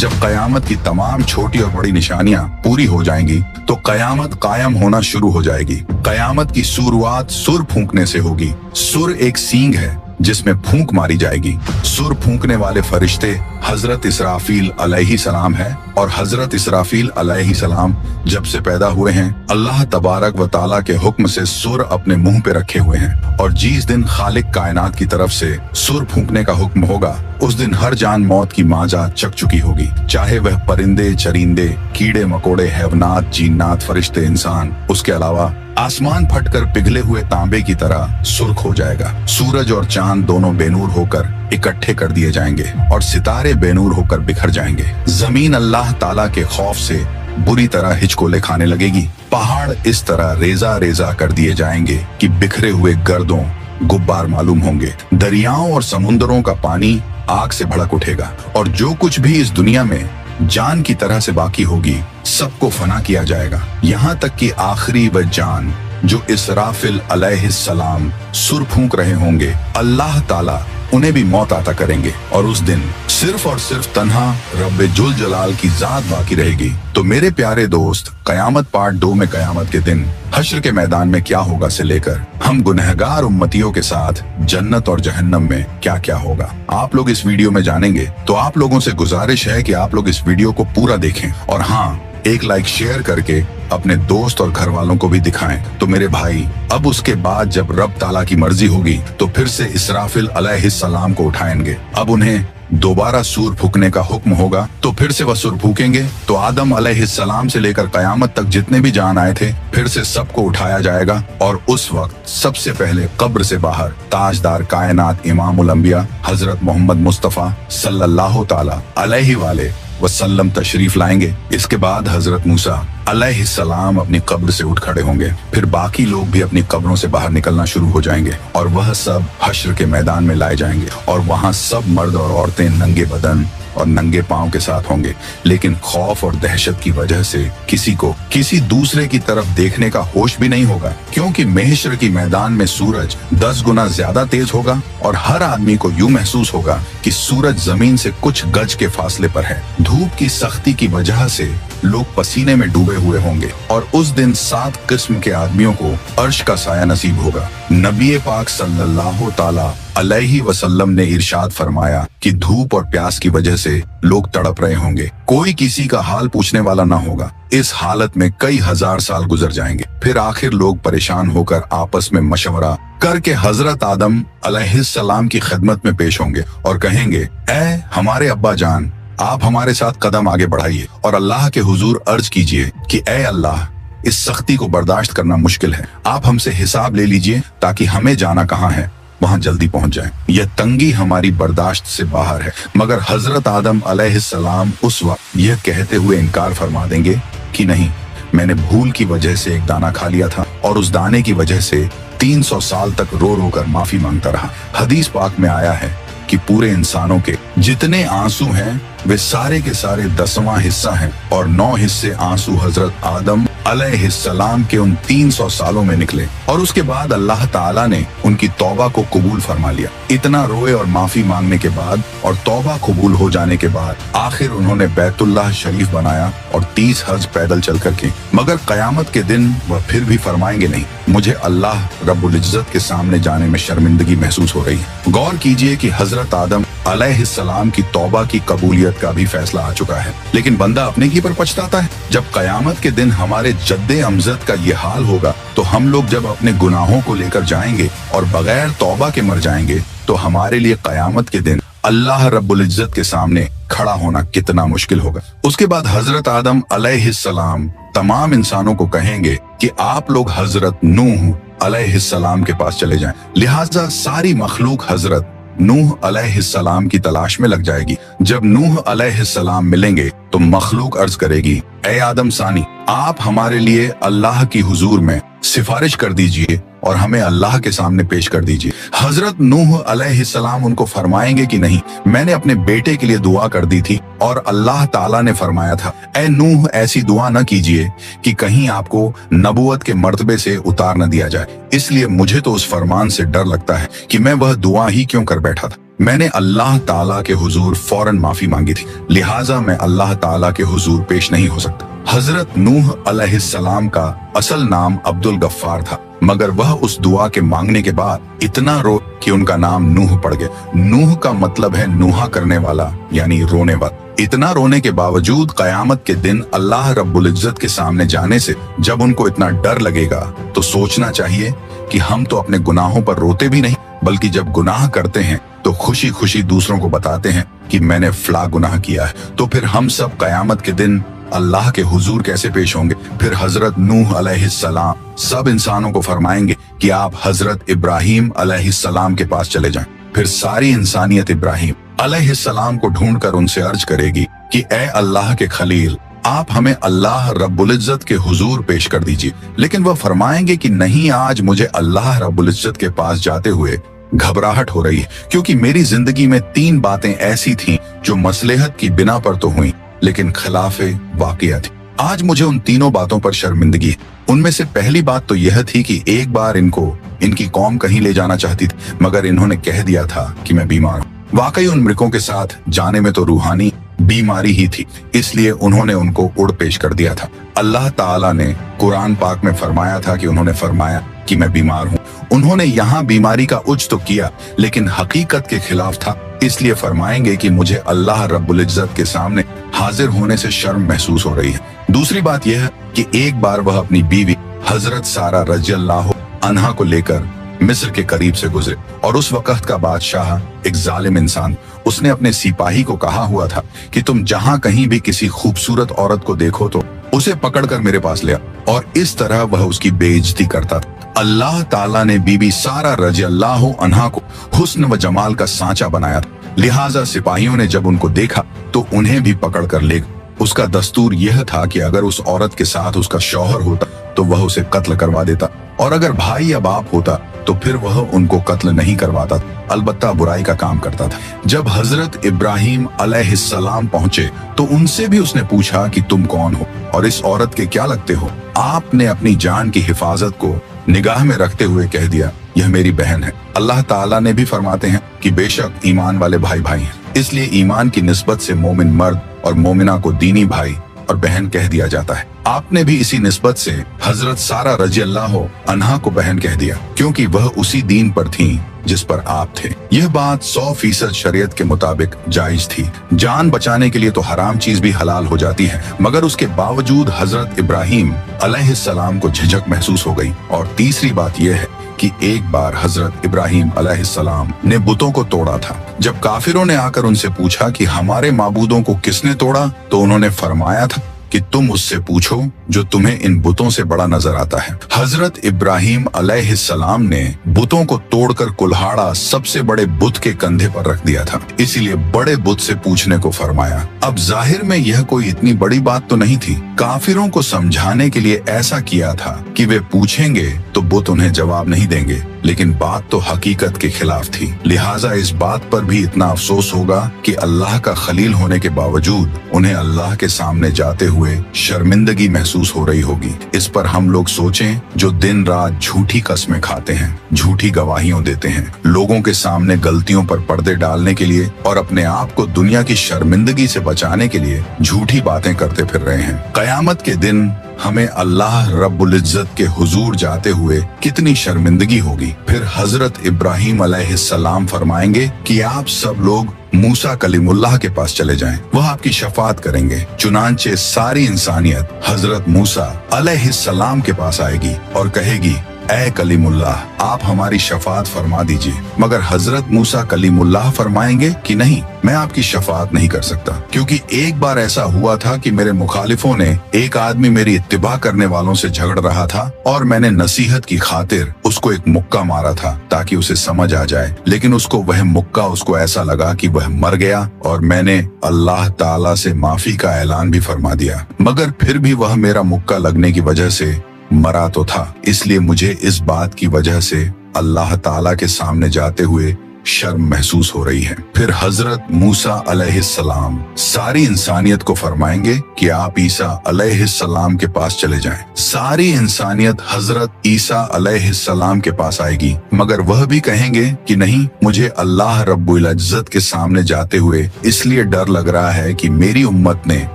जब कयामत की तमाम छोटी और बड़ी निशानियां पूरी हो जाएंगी तो कयामत कायम होना शुरू हो जाएगी। कयामत की शुरुआत सुर फूंकने से होगी। सुर एक सींग है जिसमें फूंक मारी जाएगी। सुर फूंकने वाले फरिश्ते हजरत इसराफील अलैहि सलाम है, और हजरत इसराफील अलैहि सलाम जब से पैदा हुए हैं अल्लाह तबारक व ताला के हुक्म से सुर अपने मुंह पे रखे हुए हैं। और जिस दिन खालिक कायनात की तरफ से सुर फूंकने का हुक्म होगा उस दिन हर जान मौत की माजा चक चुकी होगी, चाहे वह परिंदे, चरिंदे, कीड़े मकोड़े, हैवनात, जीन्नात, फरिश्ते, इंसान। उसके अलावा आसमान फटकर पिघले हुए तांबे की तरह सुर्ख हो जाएगा। सूरज और चांद दोनों बेनूर होकर इकट्ठे कर दिए जाएंगे और सितारे बेनूर होकर बिखर जाएंगे। जमीन अल्लाह ताला के खौफ से बुरी तरह हिचकोले खाने लगेगी। पहाड़ इस तरह रेजा रेजा कर दिए जाएंगे कि बिखरे हुए गर्दों गुब्बार मालूम होंगे। दरियाओं और समुद्रों का पानी आग से भड़क उठेगा, और जो कुछ भी इस दुनिया में जान की तरह से बाकी होगी सबको फना किया जाएगा, यहाँ तक कि आखिरी वह जान जो इसराफिल अलैहिस्सलाम सुर फूंक रहे होंगे, अल्लाह ताला उन्हें भी मौत आता करेंगे। और उस दिन सिर्फ और सिर्फ तन्हा रब्बे जुल जलाल की जात बाकी रहेगी। तो मेरे प्यारे दोस्त, कयामत पार्ट 2 में कयामत के दिन हश्र के मैदान में क्या होगा से लेकर हम गुनहगार उम्मतियों के साथ जन्नत और जहन्नम में क्या क्या होगा, आप लोग इस वीडियो में जानेंगे। तो आप लोगों से गुजारिश है कि आप लोग इस वीडियो को पूरा देखें, और हाँ, एक लाइक शेयर करके अपने दोस्त और घर वालों को भी दिखाएं। तो मेरे भाई, अब उसके बाद जब रब ताला की मर्जी होगी तो फिर से इसराफिल अलैहिस्सलाम को उठाएंगे। अब उन्हें दोबारा सूर फूकने का हुक्म होगा तो फिर से वह सूर फूकेंगे। तो आदम अलैहिस्सलाम से लेकर कयामत तक जितने भी जान आए थे फिर से सबको उठाया जाएगा, और उस वक्त सबसे पहले कब्र से बाहर ताजदार कायनात इमामुल अंबिया हजरत मोहम्मद मुस्तफा सल्लल्लाहु ताला अलैहि वाले वसल्लम तशरीफ लाएंगे। इसके बाद हजरत मूसा अलैहिस्सलाम अपनी कब्र से उठ खड़े होंगे। फिर बाकी लोग भी अपनी कब्रों से बाहर निकलना शुरू हो जाएंगे, और वह सब हश्र के मैदान में लाए जाएंगे, और वहां सब मर्द और औरतें नंगे बदन और नंगे पांव के साथ होंगे। लेकिन खौफ और दहशत की वजह से किसी को किसी दूसरे की तरफ देखने का होश भी नहीं होगा, क्योंकि महशर की मैदान में सूरज 10 गुना ज्यादा तेज होगा, और हर आदमी को यूं महसूस होगा कि सूरज जमीन से कुछ गज के फासले पर है। धूप की सख्ती की वजह से लोग पसीने में डूबे हुए होंगे, और उस दिन 7 किस्म के आदमियों को अर्श का साया नसीब होगा। नबी पाक सल्लल्लाहु ताला अलैहि वसल्लम ने इरशाद फरमाया कि धूप और प्यास की वजह से लोग तड़प रहे होंगे, कोई किसी का हाल पूछने वाला ना होगा। इस हालत में कई हजार साल गुजर जाएंगे। फिर आखिर लोग परेशान होकर आपस में मशवरा करके हजरत आदम अलैहिस्सलाम की खिदमत में पेश होंगे और कहेंगे, ऐ हमारे अब्बा जान, आप हमारे साथ कदम आगे बढ़ाइए और अल्लाह के हुजूर अर्ज कीजिए कि ऐ अल्लाह, इस सख्ती को बर्दाश्त करना मुश्किल है, आप हमसे हिसाब ले लीजिए ताकि हमें जाना कहाँ है वहां जल्दी पहुंच जाएं। यह तंगी हमारी बर्दाश्त से बाहर है। मगर हजरत आदम अलैहिस्सलाम उस वक्त यह कहते हुए इनकार फरमा देंगे कि नहीं, मैंने भूल की वजह से एक दाना खा लिया था और उस दाने की वजह से 300 साल तक रो रो कर माफी मांगता रहा। हदीस पाक में आया है कि पूरे इंसानों के जितने आंसू हैं वे सारे के सारे 10वां हिस्सा हैं, और 9 हिस्से आंसू हजरत आदम अलैहिस्सलाम के उन 300 सालों में निकले, और उसके बाद अल्लाह ताला ने उनकी तौबा को कबूल फरमा लिया। इतना रोए और माफी मांगने के बाद और तौबा कबूल हो जाने के बाद आखिर उन्होंने बैतुल्लाह शरीफ बनाया और 30 हज पैदल चल कर के। मगर कयामत के दिन वह फिर भी फरमाएंगे, नहीं, मुझे अल्लाह रब्बुल इज्जत के सामने जाने में शर्मिंदगी महसूस हो रही है। गौर कीजिए कि हजरत आदम अलैहिस्सलाम की तौबा की कबूलियत का भी फैसला आ चुका है, लेकिन बंदा अपने की पर पछताता है। जब कयामत के दिन हमारे जद्दे अमजद का ये हाल होगा तो हम लोग जब अपने गुनाहों को लेकर जाएंगे और बगैर तौबा के मर जाएंगे तो हमारे लिए कयामत के दिन अल्लाह रब्बुल इज्जत के सामने खड़ा होना कितना मुश्किल होगा। उसके बाद हजरत आदम अलैहिस्सलाम तमाम इंसानों को कहेंगे कि आप लोग हजरत नूह अलैहिस्सलाम के पास चले जाएं। लिहाजा सारी मखलूक हजरत नूह अलैहिस्सलाम की तलाश में लग जाएगी। जब नूह अलैहिस्सलाम मिलेंगे तो मखलूक अर्ज करेगी, ऐ आदम सानी, आप हमारे लिए अल्लाह की हुजूर में सिफारिश कर दीजिए और हमें अल्लाह के सामने पेश कर दीजिए। हजरत नूह अलैहिस्सलाम उनको फरमाएंगे कि नहीं, मैंने अपने बेटे के लिए दुआ कर दी थी और अल्लाह ताला ने फरमाया था, ऐ नूह, ऐसी दुआ न कीजिए कि कहीं आपको नबुवत के मर्तबे से उतार न दिया जाए। इसलिए मुझे तो उस फरमान से डर लगता है कि मैं वह दुआ ही क्यों कर बैठा था। मैंने अल्लाह ताला के हुजूर फौरन माफी मांगी थी, लिहाजा मैं अल्लाह ताला के हुजूर पेश नहीं हो सकता। हजरत नूह अलैहिस्सलाम का असल नाम अब्दुल गफ्फार था, मगर वह उस दुआ के मांगने के बाद इतना रो कि उनका नाम नूह पड़ गया। नूह का मतलब है नूहा करने वाला, यानी रोने वाला। इतना रोने के बावजूद कयामत के दिन अल्लाह रब्बुल इज्जत के सामने जाने से जब उनको इतना डर लगेगा तो सोचना चाहिए कि हम तो अपने गुनाहों पर रोते भी नहीं, बल्कि जब गुनाह करते हैं तो खुशी खुशी दूसरों को बताते हैं कि मैंने फला गुनाह किया है। तो फिर हम सब कयामत के दिन अल्लाह के हुजूर कैसे पेश होंगे? फिर हजरत नूह अलैहिस्सलाम सब इंसानों को फरमाएंगे कि आप हजरत इब्राहीम अलैहिस्सलाम के पास चले जाएं। फिर सारी इंसानियत इब्राहीम अलैहिस्सलाम को ढूंढकर उनसे अर्ज करेगी कि ए अल्लाह के खलील, आप हमें अल्लाह रब्बुल इज्जत के हुजूर पेश कर दीजिए। लेकिन वह फरमाएंगे कि नहीं, आज मुझे अल्लाह रब्बुल इज्जत के पास जाते हुए घबराहट हो रही है, क्योंकि मेरी जिंदगी में 3 बातें ऐसी थीं जो मसलहत की बिना पर तो हुई लेकिन खिलाफे वाक़िया थी। आज मुझे उन तीनों बातों पर शर्मिंदगी है। उनमें से पहली बात तो यह थी कि एक बार इनकी कौम कहीं ले जाना चाहती थी, मगर इन्होंने कह दिया था कि मैं बीमार हूँ। वाकई उन मृगों के साथ जाने में तो रूहानी बीमारी ही थी, इसलिए उन्होंने उनको उड़ पेश कर दिया था। अल्लाह ताला ने कुरान पाक में फरमाया था कि उन्होंने फरमाया कि मैं बीमार हूँ। उन्होंने यहाँ बीमारी का उज तो किया, लेकिन हकीकत के खिलाफ था, इसलिए फरमाएंगे कि मुझे अल्लाह रब्बुल इज्जत के सामने हाजिर होने से शर्म महसूस हो रही है। दूसरी बात यह है कि एक बार वह अपनी बीवी हजरत सारा रज़ियल्लाहु अन्हा को लेकर मिस्र के करीब से गुजरे, और उस वक्त का बादशाह एक जालिम इंसान, उसने अपने सिपाही को कहा हुआ था कि तुम जहाँ कहीं भी किसी खूबसूरत औरत को देखो तो उसे पकड़कर मेरे पास ले आओ, और इस तरह वह उसकी बेइज्जती करता था। अल्लाह ताला ने बीबी सारा रज़ियल्लाहु अन्हा को हुस्न व जमाल का सांचा बनाया था, लिहाजा सिपाहियों ने जब उनको देखा तो उन्हें भी पकड़कर ले गए। उसका दस्तूर यह था कि अगर उस औरत के साथ उसका शौहर होता तो वह उसे कत्ल करवा देता, और अगर भाई या बाप होता तो फिर वह उनको कत्ल नहीं करवाता, अलबत्ता बुराई का काम करता था। जब हजरत इब्राहीम अलैहिस्सलाम पहुंचे तो उनसे भी उसने पूछा कि तुम कौन हो और इस औरत के क्या लगते हो? आपने अपनी जान की हिफाजत को निगाह में रखते हुए कह दिया, यह मेरी बहन है। अल्लाह ताला ने भी फरमाते हैं कि बेशक ईमान वाले भाई भाई हैं, इसलिए ईमान की निस्बत से मोमिन मर्द और मोमिना को दीनी भाई और बहन कह दिया जाता है। आपने भी इसी निस्बत से हजरत सारा रज़ियल्लाहु अन्हा को बहन कह दिया, क्योंकि वह उसी दीन पर थीं जिस पर आप थे। यह बात 100% शरीयत के मुताबिक जायज थी। जान बचाने के लिए तो हराम चीज भी हलाल हो जाती है, मगर उसके बावजूद हजरत इब्राहीम अलैहिस्सलाम को झिझक महसूस हो गई। और तीसरी बात यह है कि एक बार हजरत इब्राहीम अलैहिस्सलाम ने बुतों को तोड़ा था। जब काफिरों ने आकर उनसे पूछा कि हमारे माबूदों को किसने तोड़ा, तो उन्होंने फरमाया था कि तुम उससे पूछो जो तुम्हें इन बुतों से बड़ा नजर आता है। हजरत इब्राहीम अलैहिस्सलाम ने बुतों को तोड़कर कुल्हाड़ा सबसे बड़े बुत के कंधे पर रख दिया था, इसीलिए बड़े बुत से पूछने को फरमाया। अब जाहिर में यह कोई इतनी बड़ी बात तो नहीं थी। काफिरों को समझाने के लिए ऐसा किया था कि वे पूछेंगे तो बुत उन्हें जवाब नहीं देंगे, लेकिन बात तो हकीकत के खिलाफ थी। लिहाजा इस बात पर भी इतना अफसोस होगा कि अल्लाह का खलील होने के बावजूद उन्हें अल्लाह के सामने जाते हुए शर्मिंदगी महसूस हो रही होगी। इस पर हम लोग सोचें, जो दिन रात झूठी कस्में खाते हैं, झूठी गवाहियां देते हैं, लोगों के सामने गलतियों पर पर्दे डालने के लिए और अपने आप को दुनिया की शर्मिंदगी से बचाने के लिए झूठी बातें करते फिर रहे हैं। कयामत के दिन हमें अल्लाह रब्बुल इज्जत के हुजूर जाते हुए कितनी शर्मिंदगी होगी। फिर हजरत इब्राहीम अलैहिस्सलाम फरमाएंगे कि आप सब लोग मूसा कलीमुल्लाह के पास चले जाएं, वह आपकी शफाअत करेंगे। चुनांचे सारी इंसानियत हजरत मूसा अलैहिस्सलाम के पास आएगी और कहेगी, ऐ कलीमुल्लाह, आप हमारी शफाअत फरमा दीजिए। मगर हजरत मूसा कलीमुल्लाह फरमाएंगे कि नहीं, मैं आपकी शफाअत नहीं कर सकता, क्योंकि एक बार ऐसा हुआ था कि मेरे मुखालिफों ने एक आदमी मेरी इत्तिबा करने वालों से झगड़ रहा था और मैंने नसीहत की खातिर उसको एक मुक्का मारा था ताकि उसे समझ आ जाए, लेकिन वह मुक्का उसको ऐसा लगा कि वह मर गया और मैंने अल्लाह ताला से माफी का ऐलान भी फरमा दिया, मगर फिर भी वह मेरा मुक्का लगने की वजह से मरा तो था। इसलिए मुझे इस बात की वजह से अल्लाह ताला के सामने जाते हुए शर्म महसूस हो रही है। फिर हजरत मूसा अलैहिस्सलाम सारी इंसानियत को फरमाएंगे कि आप ईसा अलैहिस्सलाम के पास चले जाएं। सारी इंसानियत हजरत ईसा अलैहिस्सलाम के पास आएगी, मगर वह भी कहेंगे कि नहीं, मुझे अल्लाह रब्बुल इज्जत के सामने जाते हुए इसलिए डर लग रहा है कि मेरी उम्मत ने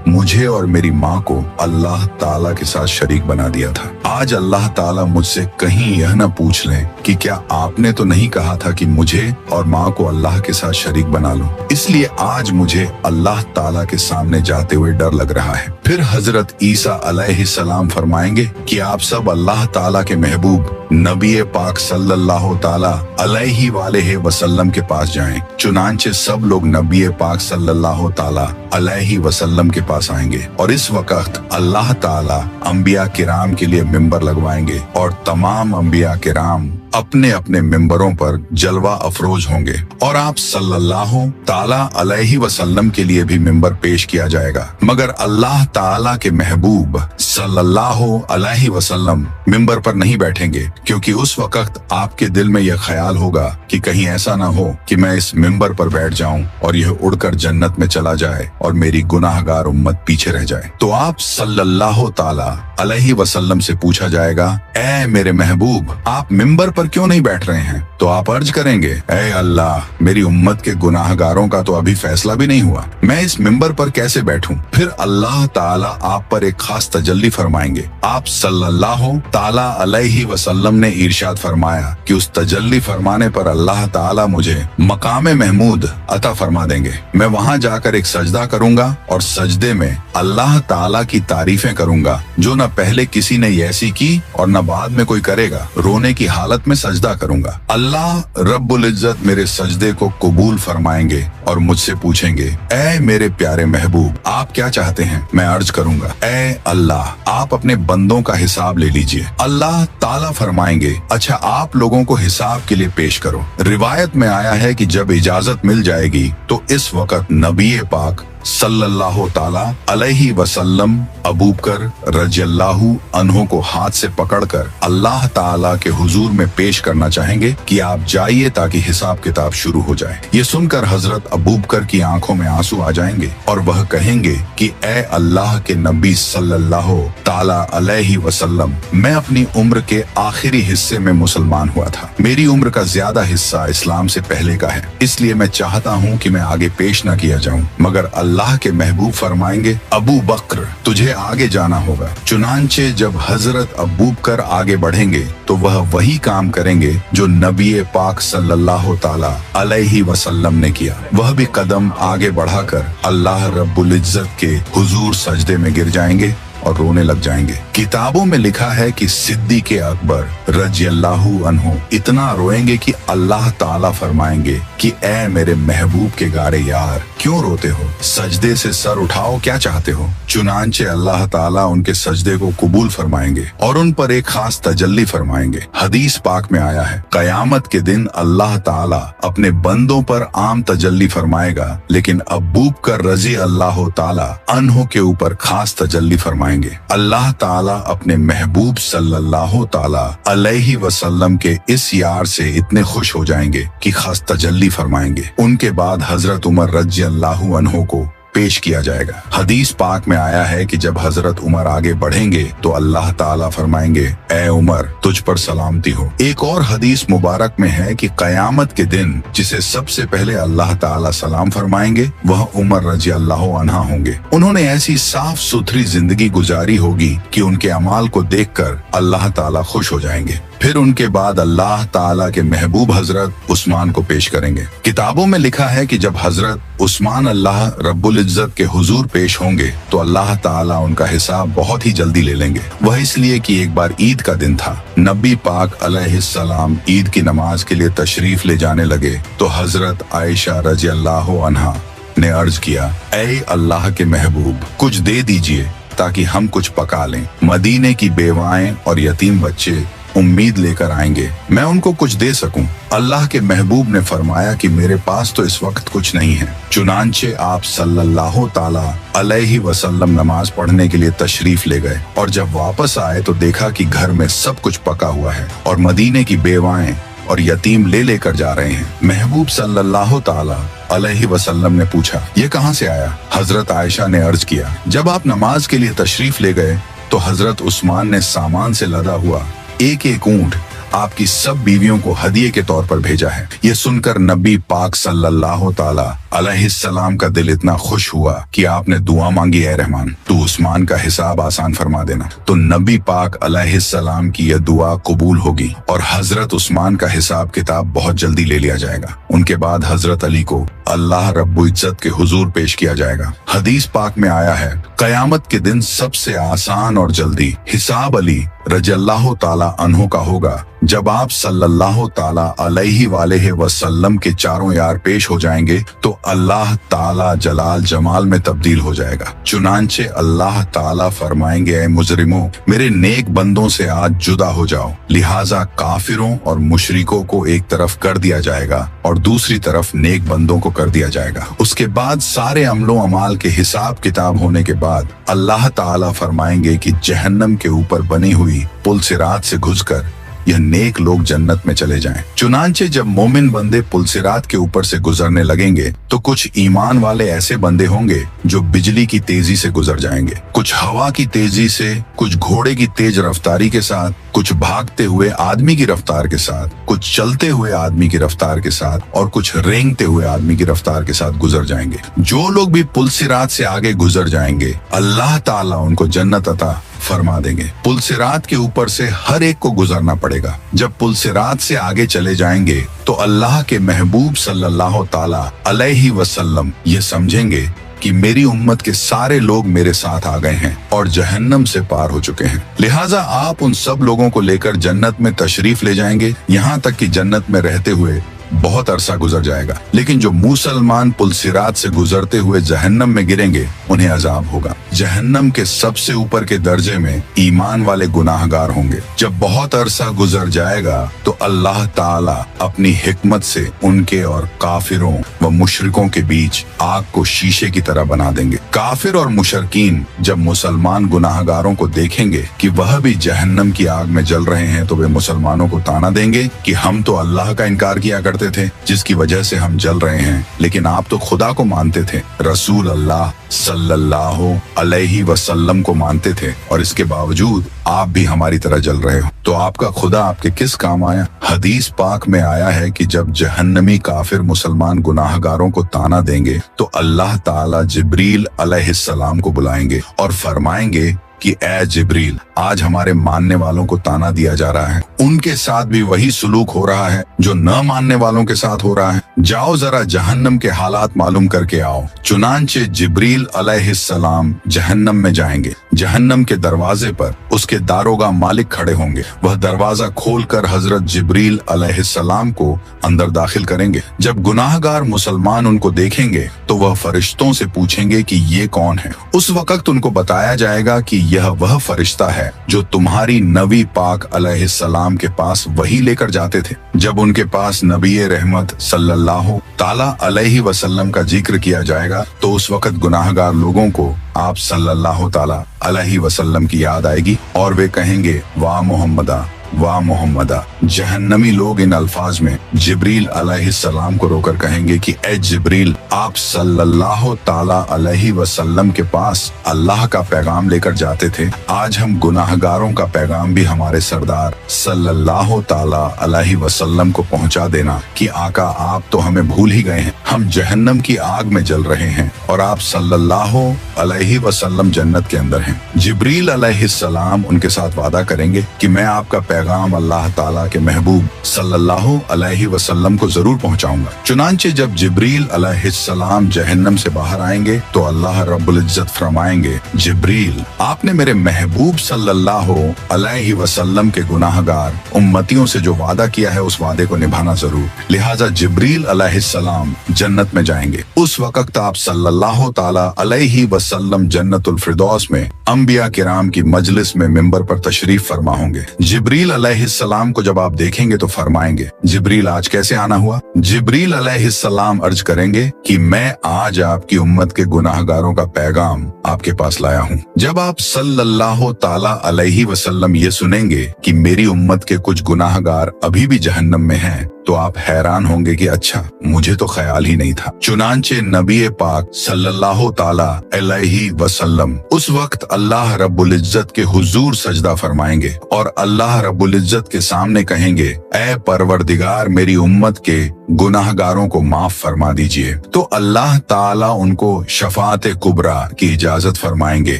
मुझे और मेरी माँ को अल्लाह ताला के साथ शरीक बना दिया था। आज अल्लाह ताला मुझसे कहीं यह न पूछ लें कि क्या आपने तो नहीं कहा था कि मुझे और माँ को अल्लाह के साथ शरीक बना लो। इसलिए आज मुझे अल्लाह ताला के सामने जाते हुए डर लग रहा है। फिर हजरत ईसा अलैहिस्सलाम फरमाएंगे कि आप सब अल्लाह ताला के महबूब नबी पाक सल्लल्लाहु ताला अलैहि वालेहि वसल्लम के पास जाएं। चुनांचे सब लोग नबी पाक सल्लल्लाहु ताला अलैहि वसल्लम के पास आएंगे और इस वक्त अल्लाह ताला अंबिया किराम के लिए मिंबर लगवाएंगे और तमाम अंबिया किराम अपने अपने मिंबरों पर जलवा अफरोज होंगे और आप सल्लल्लाहु ताला अलैहि वसल्लम के लिए भी मिंबर पेश किया जाएगा। मगर अल्लाह ताला के महबूब सल्लल्लाहु अलैहि वसल्लम मिंबर पर नहीं बैठेंगे, क्योंकि उस वक्त आपके दिल में यह ख्याल होगा कि कहीं ऐसा ना हो कि मैं इस मिंबर पर बैठ जाऊं और यह उड़कर जन्नत में चला जाए और मेरी गुनाहगार उम्मत पीछे रह जाए। तो आप सल्लल्लाहु ताला अलैहि वसल्लम से पूछा जाएगा, ऐ मेरे महबूब, आप मिंबर पर क्यों नहीं बैठ रहे हैं? तो आप अर्ज करेंगे, ऐ अल्लाह, मेरी उम्मत के गुनाहगारों का तो अभी फैसला भी नहीं हुआ, मैं इस मिंबर पर कैसे बैठूं? फिर अल्लाह ताला आप पर एक खास तजल्ली फरमाएंगे। आप सल्लल्लाहु ताला अलैहि वसल्लम ने इरशाद फरमाया कि उस तजल्ली फरमाने पर अल्लाह ताला मुझे मकामे महमूद अता फरमा देंगे। मैं वहां जाकर एक सजदा करूंगा और सजदे में अल्लाह ताला की तारीफें करूंगा जो न पहले किसी ने ऐसी की और न बाद में कोई करेगा। रोने की हालत में सजदा करूंगा। अल्लाह रब्बुल इज्जत मेरे सजदे को कबूल फरमाएंगे और मुझसे पूछेंगे, ऐ मेरे प्यारे महबूब, आप क्या चाहते हैं? मैं अर्ज करूंगा, ऐ अल्लाह, आप अपने बंदों का हिसाब ले लीजिए। अल्लाह ताला फरमाएंगे, अच्छा आप लोगों को हिसाब के लिए पेश करो। रिवायत में आया है कि जब इजाजत मिल जाएगी तो इस वक्त नबी पाक सल्लल्लाहु ताला अलैहि वसल्लम अबू बकर रज़ियल्लाहु अन्हु को हाथ से पकड़कर अल्लाह ताला के हुजूर में पेश करना चाहेंगे कि आप जाइए ताकि हिसाब किताब शुरू हो जाए। ये सुनकर हजरत अबू बकर की आंखों में आंसू आ जाएंगे और वह कहेंगे कि ऐ अल्लाह के नबी सल्लल्लाहु ताला अलैहि वसल्लम, मैं अपनी उम्र के आखिरी हिस्से में मुसलमान हुआ था। मेरी उम्र का ज्यादा हिस्सा इस्लाम से पहले का है, इसलिए मैं चाहता हूँ कि मैं आगे पेश न किया जाऊँ। मगर अल्लाह के महबूब फरमाएंगे, अबू बकर, तुझे आगे जाना होगा। चुनांचे जब हजरत अबू बकर आगे बढ़ेंगे तो वह वही काम करेंगे जो नबी पाक सल्लल्लाहु ताला अलैहि वसल्लम ने किया। वह भी कदम आगे बढ़ाकर अल्लाह रब्बुल इज्जत के हुजूर सजदे में गिर जाएंगे और रोने लग जाएंगे। किताबों में लिखा है कि सिद्दीक़ अकबर रज़ियल्लाहु अन्हु इतना रोएंगे कि अल्लाह ताला फरमाएंगे कि ऐ मेरे महबूब के गारे यार, क्यों रोते हो? सजदे से सर उठाओ, क्या चाहते हो? चुनांचे अल्लाह ताला उनके सजदे को कबूल फरमाएंगे और उन पर एक खास तजल्ली फरमाएंगे। हदीस पाक में आया है, कयामत के दिन अल्लाह ताला अपने बंदों पर आम तजल्ली फरमाएगा, लेकिन अबू बकर रज़ी अल्लाह ताला अन्हु के ऊपर खास तजल्ली फरमाएंगे। अल्लाह ताला अपने महबूब सल्लल्लाहु ताला अलैहि वसल्लम के इस यार से इतने खुश हो जाएंगे कि खास तजल्ली फरमाएंगे। उनके बाद हजरत उमर रज़ियल्लाहु अन्हु को पेश किया जाएगा। हदीस पाक में आया है कि जब हजरत उमर आगे बढ़ेंगे तो अल्लाह ताला फरमाएंगे, ऐ उमर, तुझ पर सलामती हो। एक और हदीस मुबारक में है कि कयामत के दिन जिसे सबसे पहले अल्लाह ताला सलाम फरमाएंगे वह उमर रज़ियल्लाहु अन्हु होंगे। उन्होंने ऐसी साफ सुथरी जिंदगी गुजारी होगी कि उनके अमाल को देखकर अल्लाह ताला खुश हो जाएंगे। फिर उनके बाद अल्लाह ताला के महबूब हजरत उस्मान को पेश करेंगे। किताबों में लिखा है कि जब हजरत उस्मान अल्लाह रब्बुल इज्जत के हुजूर पेश होंगे तो अल्लाह ताला उनका हिसाब बहुत ही जल्दी ले लेंगे। वह इसलिए कि एक बार ईद का दिन था। नबी पाक अलैहिस्सलाम ईद की नमाज के लिए तशरीफ ले जाने लगे तो हजरत आयशा रज़ियल्लाहु अन्हा ने अर्ज किया, ऐ अल्लाह के महबूब, कुछ दे दीजिए ताकि हम कुछ पका लें। मदीने की बेवाएं और यतीम बच्चे उम्मीद लेकर आएंगे, मैं उनको कुछ दे सकूं। अल्लाह के महबूब ने फरमाया कि मेरे पास तो इस वक्त कुछ नहीं है। चुनांचे आप सल्लल्लाहु ताला अलैहि वसल्लम नमाज पढ़ने के लिए तशरीफ ले गए और जब वापस आए तो देखा कि घर में सब कुछ पका हुआ है और मदीने की बेवाएं और यतीम ले लेकर जा रहे हैं। महबूब सल्लल्लाहु ताला अलैहि वसल्लम ने पूछा, ये कहाँ से आया? हजरत आयशा ने अर्ज किया, जब आप नमाज के लिए तशरीफ ले गए तो हजरत उस्मान ने सामान से लदा हुआ एक एक ऊंट आपकी सब बीवियों को हदिये के तौर पर भेजा है। ये सुनकर नबी पाक सल्लल्लाहु ताला अलैहिस्सलाम का दिल इतना खुश हुआ कि आपने दुआ मांगी, ऐ रहमान तू उस्मान का हिसाब आसान फरमा देना। तो नबी पाक अलैहिस्सलाम की यह दुआ कबूल होगी और हजरत उस्मान का हिसाब किताब बहुत जल्दी ले लिया जाएगा। उनके बाद हजरत अली को अल्लाह रब्बुल इज्जत के हुजूर पेश किया जाएगा। हदीस पाक में आया है, कयामत के दिन सबसे आसान और जल्दी हिसाब अली रज़ियल्लाहु ताला अन्हु का होगा, जब आप सल्लल्लाहु ताला अलैहि वसल्लम के चारों यार पेश हो जाएंगे तो अल्लाह ताला जलाल जमाल में तब्दील हो जाएगा। चुनांचे अल्लाह ताला फरमाएंगे, ऐ मुजरिमों, मेरे नेक बंदों से आज जुदा हो जाओ। लिहाजा काफिरों और मुशरिकों को एक तरफ कर दिया जाएगा और दूसरी तरफ नेक बंदों को कर दिया जाएगा। उसके बाद सारे अमलो अमाल के हिसाब किताब होने के बाद अल्लाह ताला फरमाएंगे कि जहन्नम के ऊपर बनी हुई पुल सिरात से घुसकर यह नेक लोग जन्नत में चले जाएं। चुनांचे जब मोमिन बंदे पुलसिरात के ऊपर से गुजरने लगेंगे तो कुछ ईमान वाले ऐसे बंदे होंगे जो बिजली की तेजी से गुजर जाएंगे, कुछ हवा की तेजी से, कुछ घोड़े की तेज रफ्तारी के साथ, कुछ भागते हुए आदमी की रफ्तार के साथ, कुछ चलते हुए आदमी की रफ्तार के साथ और कुछ रेंगते हुए आदमी की रफ्तार के साथ गुजर जाएंगे। जो लोग भी पुलसिरात से आगे गुजर जाएंगे अल्लाह ताला उनको जन्नत अता फरमा देंगे। पुलसिरात के ऊपर से हर एक को गुजरना पड़ेगा। जब पुलसिरात से आगे चले जाएंगे तो अल्लाह के महबूब सल्लल्लाहु ताला अलैहि वसल्लम ये समझेंगे कि मेरी उम्मत के सारे लोग मेरे साथ आ गए हैं और जहन्नम से पार हो चुके हैं। लिहाजा आप उन सब लोगों को लेकर जन्नत में तशरीफ ले जाएंगे, यहाँ तक कि जन्नत में रहते हुए बहुत अरसा गुजर जाएगा। लेकिन जो मुसलमान पुलसिरात से गुजरते हुए जहन्नम में गिरेंगे उन्हें अजाब होगा। जहन्नम के सबसे ऊपर के दर्जे में ईमान वाले गुनाहगार होंगे। जब बहुत अरसा गुजर जाएगा तो अल्लाह ताला अपनी हिकमत से उनके और काफिरों व मुशरिकों के बीच आग को शीशे की तरह बना देंगे। काफिर और मुशरकीन जब मुसलमान गुनाहगारों को देखेंगे कि वह भी जहन्नम की आग में जल रहे हैं तो वे मुसलमानों को ताना देंगे कि हम तो अल्लाह का इनकार किया करते थे जिसकी वजह से हम जल रहे हैं, लेकिन आप तो खुदा को मानते थे, रसूल अल्लाह सल्लल्लाहु अलैहि वसल्लम को मानते थे और इसके बावजूद आप भी हमारी तरह जल रहे हो, तो आपका खुदा आपके किस काम आया? हदीस पाक में आया है कि जब जहन्नमी काफिर मुसलमान गुनाहगारों को ताना देंगे तो अल्लाह ताला जिब्रील अलैहिस्सलाम को बुलाएंगे और फरमाएंगे कि ए जिब्रील, आज हमारे मानने वालों को ताना दिया जा रहा है, उनके साथ भी वही सुलूक हो रहा है जो न मानने वालों के साथ हो रहा है। जाओ जरा जहन्नम के हालात मालूम करके आओ। चुनांचे जिब्रील अलैहिस्सलाम जहन्नम में जाएंगे। जहन्नम के दरवाजे पर उसके दारोगा मालिक खड़े होंगे। वह दरवाजा खोलकर हजरत जिब्रील अलैहिस्सलाम को अंदर दाखिल करेंगे। जब गुनाहगार मुसलमान उनको देखेंगे तो वह फरिश्तों से पूछेंगे कि ये कौन है। उस वक्त उनको बताया जाएगा कि यह वह फरिश्ता है जो तुम्हारी नबी पाक अलैहिस्सलाम के पास वही लेकर जाते थे। जब उनके पास नबी रहमत सल्लल्लाहु ताला अलैहि वसल्लम का जिक्र किया जाएगा तो उस वक्त गुनाहगार लोगों को आप सल्लल्लाहु ताला अलैहि वसल्लम की याद आएगी और वे कहेंगे, वाह मोहम्मदा, वाह मोहम्मदा। जहन्नमी लोग इन अल्फाज में जिब्रील अलैहिस्सलाम को रोकर कहेंगे कि ए जिब्रील, आप सल्लल्लाहु ताला अलैहि वसल्लम के पास अल्लाह का पैगाम लेकर जाते थे, आज हम गुनाहगारों का पैगाम भी हमारे सरदार सल्लल्लाहु ताला अलैहि वसल्लम को पहुंचा देना कि आका आप तो हमें भूल ही गए हैं, हम जहन्नम की आग में जल रहे हैं और आप सल्लल्लाहु अलैहि वसल्लम जन्नत के अंदर हैं। जिब्रील अलैहिस्सलाम उनके साथ वादा करेंगे कि मैं आपका पैगाम अल्लाह ताला के महबूब सल्लल्लाहु अलैहि वसल्लम को जरूर पहुंचाऊंगा। चुनांचे जब जिब्रील अलैहिस्सलाम जहन्नम से बाहर आएंगे तो अल्लाह रब्बुल इज्जत फरमाएंगे, जिब्रील, आपने मेरे महबूब सल्लल्लाहु अलैहि वसल्लम के गुनाहगार उम्मतियों से जो वादा किया है उस वादे को निभाना जरूर। लिहाजा जिब्रील अलैहिस्सलाम जन्नत में जाएंगे। उस वक्त आप सल्लल्लाहु ताला अलैहि वसल्लम जन्नतुल फिरदौस में अंबिया किराम की मजलिस में मिंबर पर तशरीफ फरमा होंगे। जिब्रील जिब्रील अलैहिस्सलाम को जब आप देखेंगे तो फरमाएंगे, जिब्रील आज कैसे आना हुआ? जिब्रील अलैहिस्सलाम अर्ज करेंगे कि मैं आज आपकी उम्मत के गुनाहगारों का पैगाम आपके पास लाया हूँ। जब आप सल्लल्लाहु ताला अलैहि वसल्लम ये सुनेंगे कि मेरी उम्मत के कुछ गुनाहगार अभी भी जहन्नम में हैं, तो आप हैरान होंगे कि अच्छा, मुझे तो ख्याल ही नहीं था। चुनांचे नबी पाक सल्लल्लाहु ताला अलैहि वसल्लम उस वक्त अल्लाह रब्बुल इज्जत के हुजूर सजदा फरमाएंगे और अल्लाह रब्बुल इज्जत के सामने कहेंगे, ऐ परवरदिगार, मेरी उम्मत के गुनाहगारों को माफ फरमा दीजिए। तो अल्लाह ताला उनको शफात कुबरा की इजाजत फरमाएंगे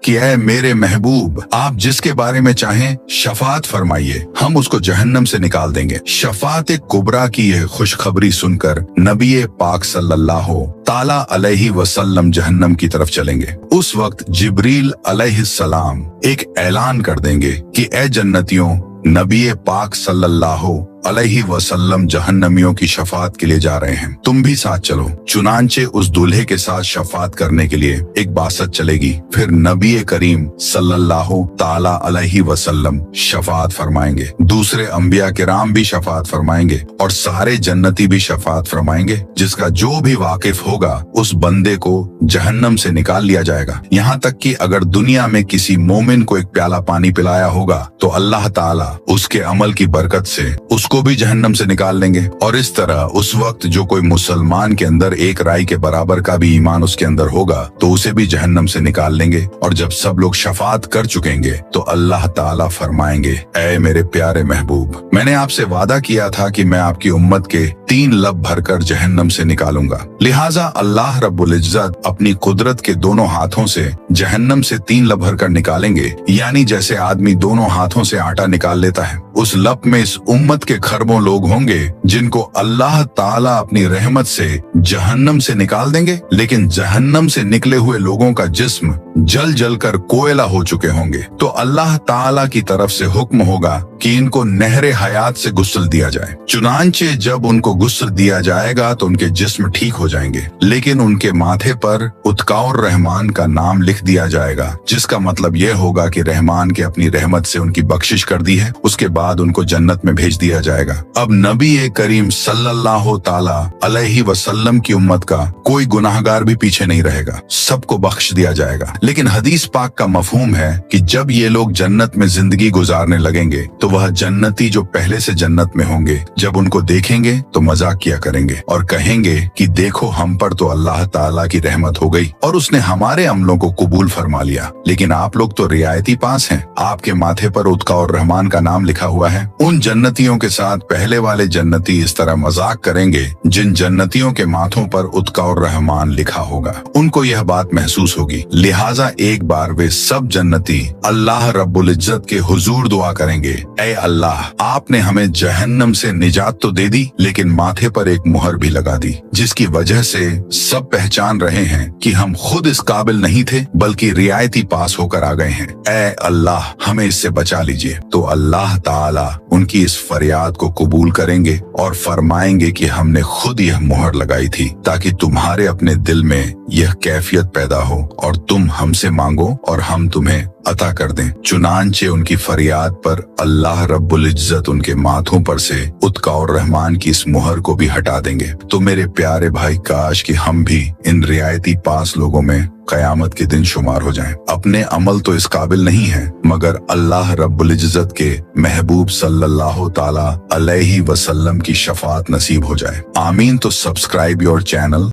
कि ऐ मेरे महबूब, आप जिसके बारे में चाहें शफात फरमाइए, हम उसको जहन्नम से निकाल देंगे। शफात कुबरा की यह खुशखबरी सुनकर नबी पाक सल्लल्लाहु ताला अलैहि वसल्लम जहन्नम की तरफ चलेंगे। उस वक्त जिब्रील अलैहिस्सलाम एक ऐलान कर देंगे कि ऐ जन्नतियों, नबी पाक सल्लल्लाहु अलैहि वसल्लम जहन्नमियों की शफात के लिए जा रहे हैं, तुम भी साथ चलो। चुनांचे उस दूल्हे के साथ शफात करने के लिए एक बासत चलेगी। फिर नबी करीम सल्लल्लाहु ताला अलैहि वसल्लम शफात फरमाएंगे, दूसरे अंबिया किराम भी शफात फरमाएंगे और सारे जन्नती भी शफात फरमाएंगे। जिसका जो भी वाकिफ होगा उस बंदे को जहन्नम से निकाल लिया जाएगा। यहाँ तक कि अगर दुनिया में किसी मोमिन को एक प्याला पानी पिलाया होगा तो अल्लाह ताला उसके अमल की बरकत से उसको भी जहन्नम से निकाल लेंगे। और इस तरह उस वक्त जो कोई मुसलमान के अंदर एक राई के बराबर का भी ईमान उसके अंदर होगा तो उसे भी जहन्नम से निकाल लेंगे। और जब सब लोग शफात कर चुकेंगे तो अल्लाह ताला फरमाएंगे, ऐ मेरे प्यारे महबूब, मैंने आपसे वादा किया था कि मैं आपकी उम्मत के 3 लब भरकर जहन्नम से निकालूंगा। लिहाजा अल्लाह रब्बुल इज्जत अपनी कुदरत के दोनों हाथों से जहन्नम से 3 लब भरकर निकालेंगे। यानी जैसे आदमी दोनों हाथों से आटा निकाल लेता है, उस लब में इस उम्मत के खरबों लोग होंगे जिनको अल्लाह ताला अपनी रहमत से जहन्नम से निकाल देंगे। लेकिन जहन्नम से निकले हुए लोगों का जिस्म जल जल कर कोयला हो चुके होंगे। तो अल्लाह ताला की तरफ से हुक्म होगा कि इनको नहरे हयात से गुस्ल दिया जाए। चुनांचे जब उनको गुस्ल दिया जाएगा तो उनके जिस्म ठीक हो जाएंगे, लेकिन उनके माथे पर उत्काउर रहमान का नाम लिख दिया जाएगा, जिसका मतलब यह होगा कि रहमान के अपनी रहमत से उनकी बख्शिश कर दी है। उसके बाद उनको जन्नत में भेज दिया जाएगा। अब नबी करीम सल्लल्लाहु ताला अलैहि वसल्लम की उम्मत का कोई गुनाहगार भी पीछे नहीं रहेगा, सबको बख्श दिया जाएगा। लेकिन हदीस पाक का मफहूम है कि जब ये लोग जन्नत में जिंदगी गुजारने लगेंगे तो वह जन्नती जो पहले से जन्नत में होंगे, जब उनको देखेंगे तो मजाक किया करेंगे और कहेंगे कि देखो, हम पर तो अल्लाह ताला की रहमत हो गई और उसने हमारे अमलों को कबूल फरमा लिया, लेकिन आप लोग तो रियायती पास हैं, आपके माथे पर उत्का और रहमान का नाम लिखा हुआ है। उन जन्नतियों के साथ पहले वाले जन्नती इस तरह मजाक करेंगे जिन जन्नतियों के माथों पर उत्का और रहमान लिखा होगा। उनको यह बात महसूस होगी। लिहाजा एक बार वे सब जन्नती अल्लाह रब्बुल इज्जत के हुजूर दुआ करेंगे, ऐ अल्लाह, आपने हमें जहन्नम से निजात तो दे दी, लेकिन माथे पर एक मुहर भी लगा दी, जिसकी वजह से सब पहचान रहे हैं कि हम खुद इस काबिल नहीं थे, बल्कि रियायती पास होकर आ गए हैं। ऐ अल्लाह, हमें इससे बचा लीजिए। तो अल्लाह ताला उनकी इस फरियाद को कबूल करेंगे और फरमाएंगे कि हमने खुद यह मुहर लगाई थी ताकि तुम्हारे अपने दिल में यह कैफियत पैदा हो और तुम हमसे मांगो और हम तुम्हें अता कर दें। चुनांचे उनकी फरियाद पर अल्लाह रब्बुल इज्जत उनके माथों पर से उत्का और रहमान की इस मुहर को भी हटा देंगे। तो मेरे प्यारे भाई, काश कि हम भी इन रियायती पास लोगों में कयामत के दिन शुमार हो जाएं। अपने अमल तो इस काबिल नहीं है, मगर अल्लाह रब्बुल इज्जत के महबूब सल्लल्लाहु ताला अलैहि वसल्लम की शफात नसीब हो जाए। आमीन। तो सब्सक्राइब योर चैनल